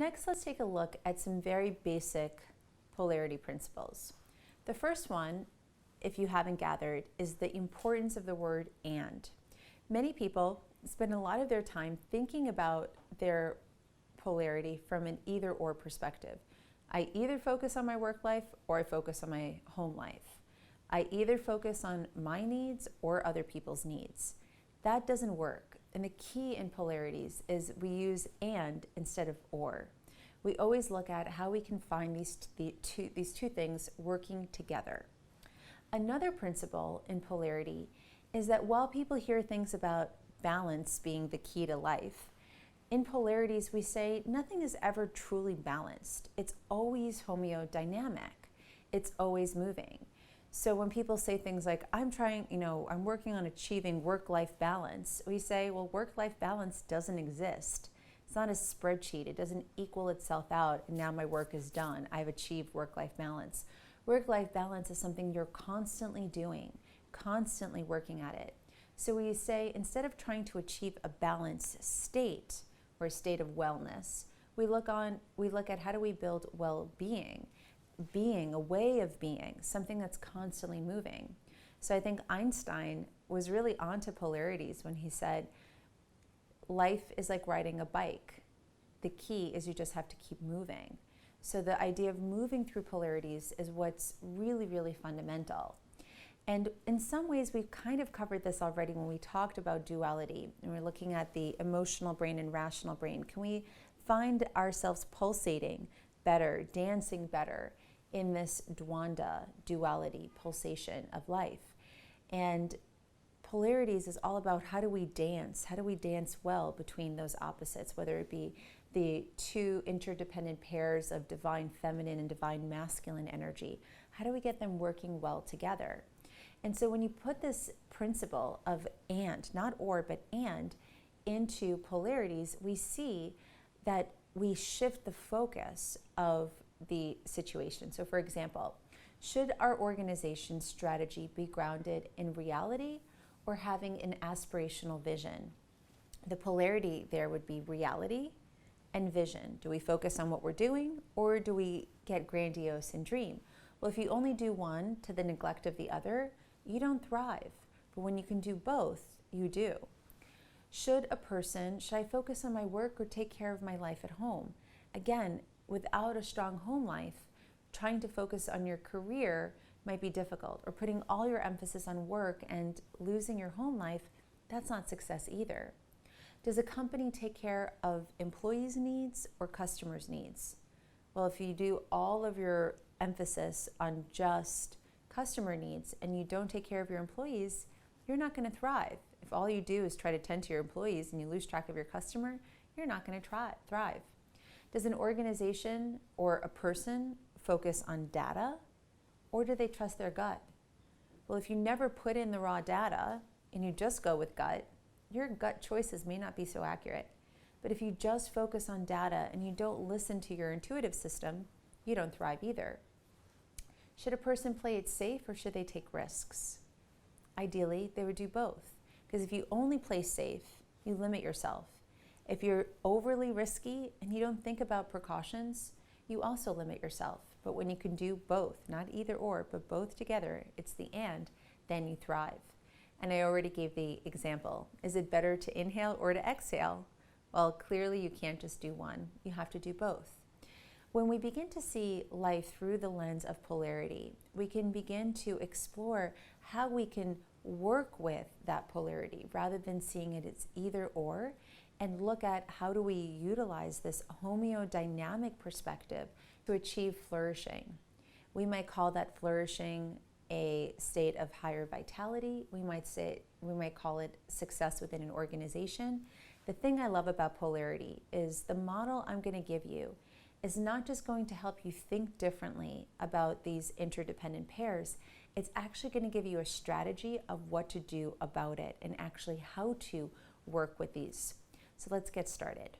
next, let's take a look at some very basic polarity principles. The first one, if you haven't gathered, is the importance of the word and. Many people spend a lot of their time thinking about their polarity from an either or perspective. I either focus on my work life or I focus on my home life. I either focus on my needs or other people's needs. That doesn't work. And the key in polarities is we use and instead of or. We always look at how we can find these two things working together. Another principle in polarity is that while people hear things about balance being the key to life, in polarities we say nothing is ever truly balanced. It's always homeodynamic. It's always moving. So when people say things like, I'm working on achieving work-life balance, we say, well, work-life balance doesn't exist. It's not a spreadsheet. It doesn't equal itself out, and now my work is done. I've achieved work-life balance. Work-life balance is something you're constantly doing, constantly working at it. So we say, instead of trying to achieve a balanced state or a state of wellness, we look at how do we build well-being, being, a way of being, something that's constantly moving. So I think Einstein was really onto polarities when he said, life is like riding a bike. The key is you just have to keep moving. So the idea of moving through polarities is what's really, really fundamental. And in some ways, we've kind of covered this already when we talked about duality, and we're looking at the emotional brain and rational brain. Can we find ourselves pulsating better, dancing better in this dwanda, duality, pulsation of life? And polarities is all about how do we dance well between those opposites, whether it be the two interdependent pairs of divine feminine and divine masculine energy. How do we get them working well together? And so when you put this principle of and, not or, but and, into polarities, we see that we shift the focus of the situation. So for example, should our organization's strategy be grounded in reality or having an aspirational vision? The polarity there would be reality and vision. Do we focus on what we're doing, or do we get grandiose and dream? Well, if you only do one to the neglect of the other, you don't thrive. But when you can do both, you do. Should I focus on my work or take care of my life at home? Again, without a strong home life, trying to focus on your career might be difficult, or putting all your emphasis on work and losing your home life, that's not success either. Does a company take care of employees' needs or customers' needs? Well, if you do all of your emphasis on just customer needs and you don't take care of your employees, you're not going to thrive. If all you do is try to tend to your employees and you lose track of your customer, you're not going to thrive. Does an organization or a person focus on data, or do they trust their gut? Well, if you never put in the raw data and you just go with gut, your gut choices may not be so accurate. But if you just focus on data and you don't listen to your intuitive system, you don't thrive either. Should a person play it safe, or should they take risks? Ideally, they would do both. Because if you only play safe, you limit yourself. If you're overly risky and you don't think about precautions, you also limit yourself. But when you can do both, not either or, but both together, it's the and, then you thrive. And I already gave the example. Is it better to inhale or to exhale? Well, clearly you can't just do one. You have to do both. When we begin to see life through the lens of polarity, we can begin to explore how we can work with that polarity rather than seeing it as either or, and look at how do we utilize this homeodynamic perspective to achieve flourishing. We might call that flourishing a state of higher vitality. We might call it success within an organization. The thing I love about polarity is the model I'm going to give you is not just going to help you think differently about these interdependent pairs. It's actually going to give you a strategy of what to do about it and actually how to work with these. So let's get started.